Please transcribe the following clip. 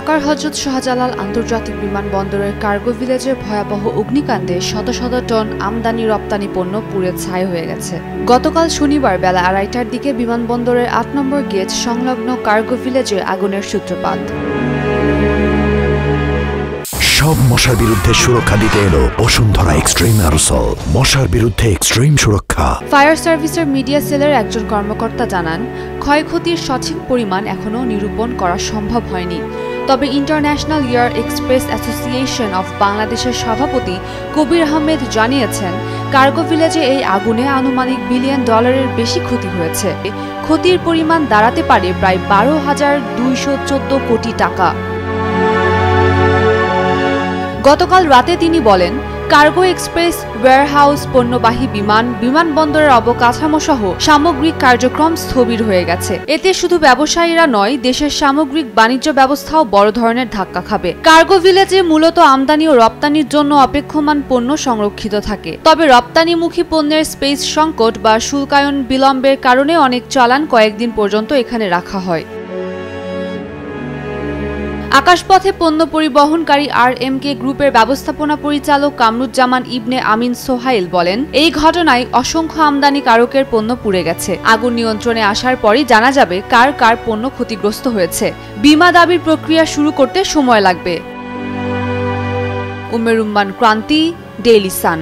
ঢাকার হযরত শাহজালাল আন্তর্জাতিক বিমানবন্দরের কার্গো ভিলেজের ভয়াবহ অগ্নিকাণ্ডে শত শত টন আমদানি রপ্তানি পণ্য পুড়ে ছাই হয়ে গেছে। গতকাল শনিবার বেলা 2:30টার দিকে বিমানবন্দরের ৮ নম্বর গেট সংলগ্ন কার্গো ভিলেজে আগুনের সূত্রপাত। সব মশার বিরুদ্ধে সুরক্ষা দিতে এলো বসুন্ধরা এক্সট্রিম অ্যারোসল, মশার বিরুদ্ধে এক্সট্রিম সুরক্ষা। ফায়ার সার্ভিসের মিডিয়া সেলের একজন কর্মকর্তা জানান, ক্ষয়ক্ষতির সঠিক পরিমাণ এখনও নিরূপণ করা সম্ভব হয়নি। তবে international air express association of বাংলাদেশের সভাপতি কবির আহমেদ জানিয়েছেন, কার্গো ভিলেজে এই আগুনে আনুমানিক $1 বিলিয়ন বেশি ক্ষতি হয়েছে। ক্ষতির পরিমাণ দাঁড়াতে পারে প্রায় 12,214 কোটি টাকা। গতকাল রাতে তিনি বলেন, কার্গো এক্সপ্রেস, ওয়্যারহাউস, পণ্যবাহী বিমান, বিমানবন্দরের অবকাঠামো সহ সামগ্রিক কার্যক্রম স্থবির হয়ে গেছে। এতে শুধু ব্যবসায়ীরা নয়, দেশের সামগ্রিক বাণিজ্য ব্যবস্থাও বড় ধরনের ধাক্কা খাবে। কার্গো ভিলেজে মূলত আমদানি ও রপ্তানির জন্য অপেক্ষমান পণ্য সংরক্ষিত থাকে। তবে রপ্তানিমুখী পণ্যের স্পেস সংকট বা শুল্কায়ন বিলম্বের কারণে অনেক চালান কয়েকদিন পর্যন্ত এখানে রাখা হয়। আকাশপথে পণ্য পরিবহনকারী RMK গ্রুপের ব্যবস্থাপনা পরিচালক কামরুজ্জামান ইবনে আমিন সোহাইল বলেন, এই ঘটনায় অসংখ্য আমদানিকারকের পণ্য পুড়ে গেছে। আগুন নিয়ন্ত্রণে আসার পরই জানা যাবে কার কার পণ্য ক্ষতিগ্রস্ত হয়েছে। বীমা দাবির প্রক্রিয়া শুরু করতে সময় লাগবে। উম্মের রুম্মান ক্রান্তি, ডেইলি সান।